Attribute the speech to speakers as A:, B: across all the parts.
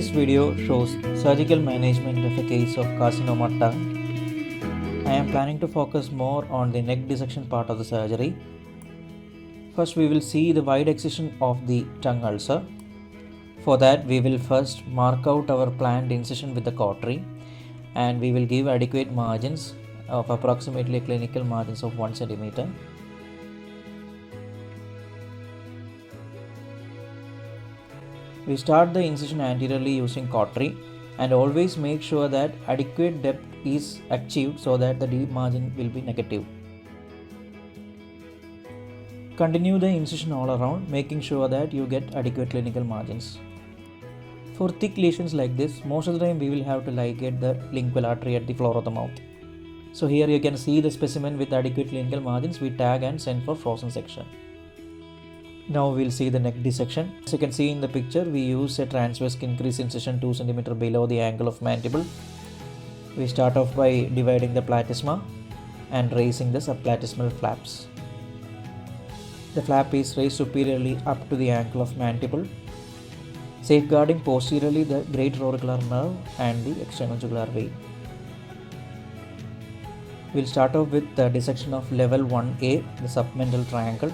A: This video shows surgical management of a case of carcinoma tongue. I am planning to focus more on the neck dissection part of the surgery. First, we will see the wide excision of the tongue ulcer. For that, we will first mark out our planned incision with the cautery, and we will give adequate margins of approximately clinical margins of 1 centimeter. We start the incision anteriorly using cautery and always make sure that adequate depth is achieved so that the deep margin will be negative. Continue the incision all around, making sure that you get adequate clinical margins. For thick lesions like this, most of the time we will have to ligate the lingual artery at the floor of the mouth. So here you can see the specimen with adequate clinical margins. We tag and send for frozen section. Now we will see the neck dissection. As you can see in the picture, we use a transverse skin crease incision 2 cm below the angle of mandible. We start off by dividing the platysma and raising the subplatysmal flaps. The flap is raised superiorly up to the angle of mandible, safeguarding posteriorly the great auricular nerve and the external jugular vein. We will start off with the dissection of level 1A, the submental triangle.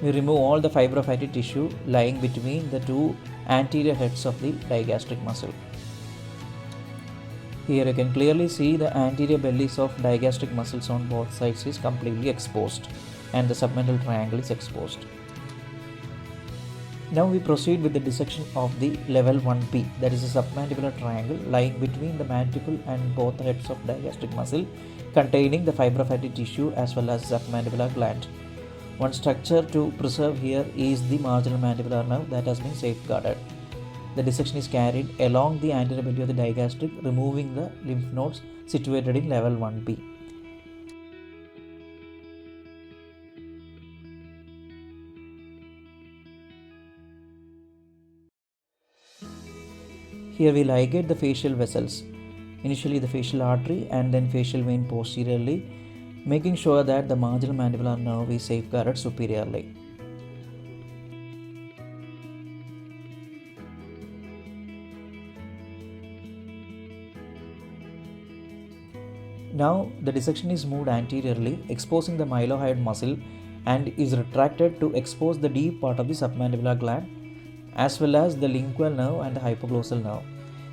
A: We remove all the fibrofatty tissue lying between the two anterior heads of the digastric muscle. Here you can clearly see the anterior bellies of digastric muscles on both sides is completely exposed and the submental triangle is exposed. Now we proceed with the dissection of the level 1B, that is a submandibular triangle lying between the mandible and both heads of digastric muscle, containing the fibrofatty tissue as well as submandibular gland. One structure to preserve here is the marginal mandibular nerve that has been safeguarded. The dissection is carried along the anterior belly of the digastric, removing the lymph nodes situated in level 1B. Here we ligate the facial vessels, initially the facial artery and then facial vein posteriorly, making sure that the marginal mandibular nerve is safeguarded superiorly. Now the dissection is moved anteriorly, exposing the mylohyoid muscle, and is retracted to expose the deep part of the submandibular gland as well as the lingual nerve and the hypoglossal nerve.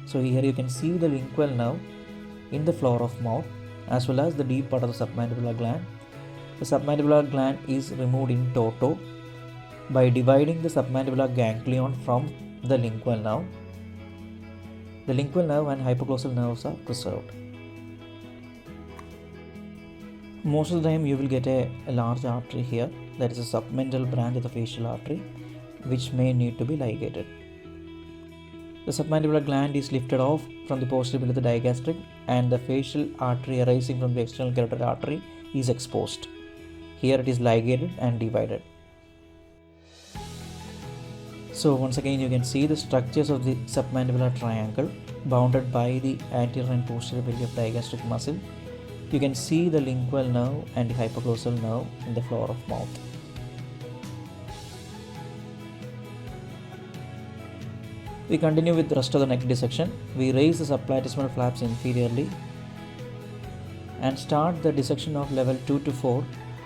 A: So here you can see the lingual nerve in the floor of mouth as well as the deep part of the submandibular gland. The submandibular gland is removed in toto by dividing the submandibular ganglion from the lingual nerve. The lingual nerve and hypoglossal nerves are preserved. Most of the time you will get a large artery here, that is a submental branch of the facial artery, which may need to be ligated. The submandibular gland is lifted off from the posterior belly of the digastric, and the facial artery arising from the external carotid artery is exposed. Here it is ligated and divided. So once again you can see the structures of the submandibular triangle bounded by the anterior and posterior belly of digastric muscle. You can see the lingual nerve and the hypoglossal nerve in the floor of mouth. We continue with the rest of the neck dissection. We raise the subplatysmal flaps inferiorly and start the dissection of level 2 to 4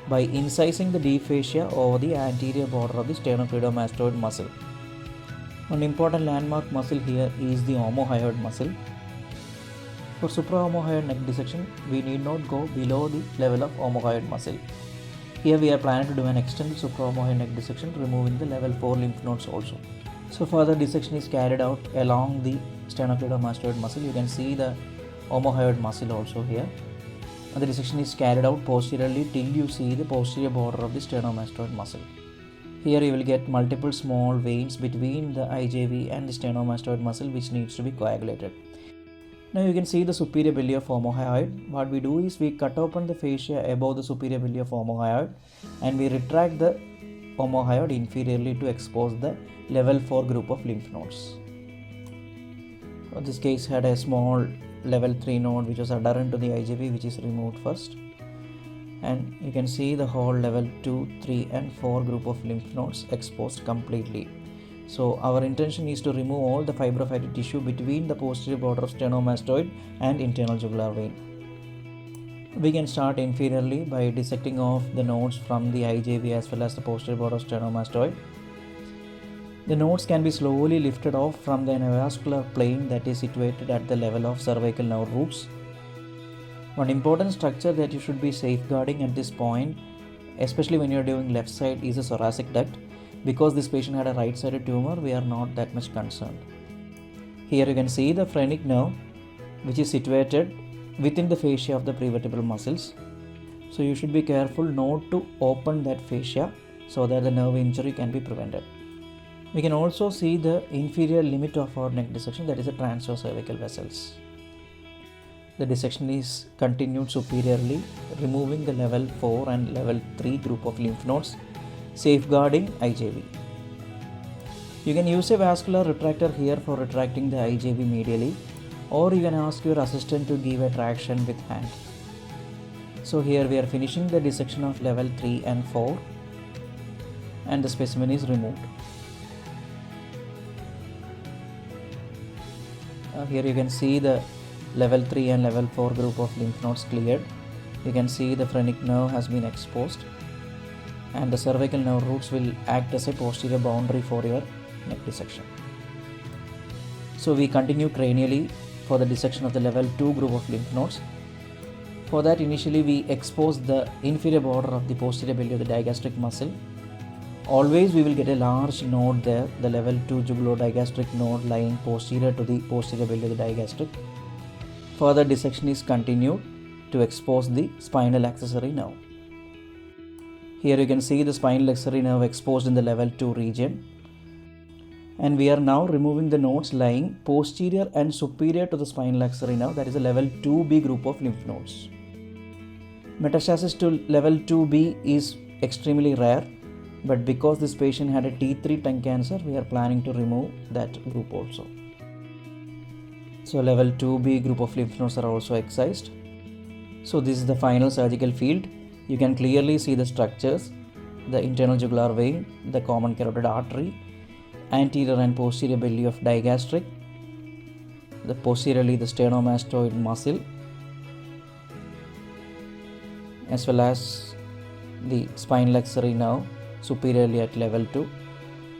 A: by incising the deep fascia over the anterior border of the sternocleidomastoid muscle. One important landmark muscle here is the omohyoid muscle. For supraomohyoid neck dissection, we need not go below the level of omohyoid muscle. Here we are planning to do an extended supraomohyoid neck dissection, removing the level 4 lymph nodes also. So further dissection is carried out along the sternocleidomastoid muscle. You can see the omohyoid muscle also here. And the dissection is carried out posteriorly till you see the posterior border of the sternomastoid muscle. Here you will get multiple small veins between the IJV and the sternomastoid muscle, which needs to be coagulated. Now you can see the superior belly of omohyoid. What we do is we cut open the fascia above the superior belly of omohyoid and we retract the omohyoid inferiorly to expose the level 4 group of lymph nodes. This case had a small level 3 node which was adherent to the IJV, which is removed first, and you can see the whole level 2, 3 and 4 group of lymph nodes exposed completely. So our intention is to remove all the fibrofatty tissue between the posterior border of sternomastoid and internal jugular vein. We can start inferiorly by dissecting off the nodes from the IJV as well as the posterior border of sternomastoid. The nodes can be slowly lifted off from the neovascular plane that is situated at the level of cervical nerve roots. One important structure that you should be safeguarding at this point, especially when you are doing left side, is the thoracic duct. Because this patient had a right-sided tumor, we are not that much concerned. Here you can see the phrenic nerve, which is situated within the fascia of the prevertebral muscles. So you should be careful not to open that fascia so that the nerve injury can be prevented. We can also see the inferior limit of our neck dissection, that is the transverse cervical vessels. The dissection is continued superiorly, removing the level 4 and level 3 group of lymph nodes, safeguarding IJV. You can use a vascular retractor here for retracting the IJV medially, or you can ask your assistant to give a traction with hand. So here we are finishing the dissection of level 3 and 4 and the specimen is removed. Here you can see the level 3 and level 4 group of lymph nodes cleared. You can see the phrenic nerve has been exposed and the cervical nerve roots will act as a posterior boundary for your neck dissection. So we continue cranially for the dissection of the level 2 group of lymph nodes. For that, initially we expose the inferior border of the posterior belly of the digastric muscle. Always we will get a large node there, the level 2 jugulo-digastric node lying posterior to the posterior belly of the digastric. Further dissection is continued to expose the spinal accessory nerve. Here you can see the spinal accessory nerve exposed in the level 2 region. And we are now removing the nodes lying posterior and superior to the spinal accessory nerve, that is a level 2B group of lymph nodes. Metastasis to level 2B is extremely rare, but because this patient had a T3 tongue cancer, we are planning to remove that group also. So level 2B group of lymph nodes are also excised. So this is the final surgical field. You can clearly see the structures, the internal jugular vein, the common carotid artery, anterior and posterior belly of digastric, the posteriorly the sternomastoid muscle, as well as the spinal accessory nerve superiorly at level 2.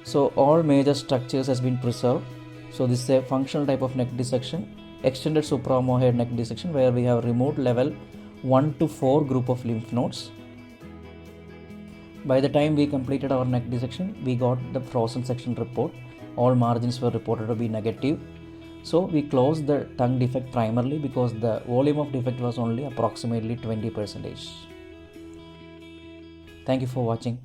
A: So all major structures has been preserved. So this is a functional type of neck dissection, extended supraomohyoid neck dissection, where we have removed level 1 to 4 group of lymph nodes. By the time we completed our neck dissection, we got the frozen section report. All margins were reported to be negative. So we closed the tongue defect primarily because the volume of defect was only approximately 20%. Thank you for watching.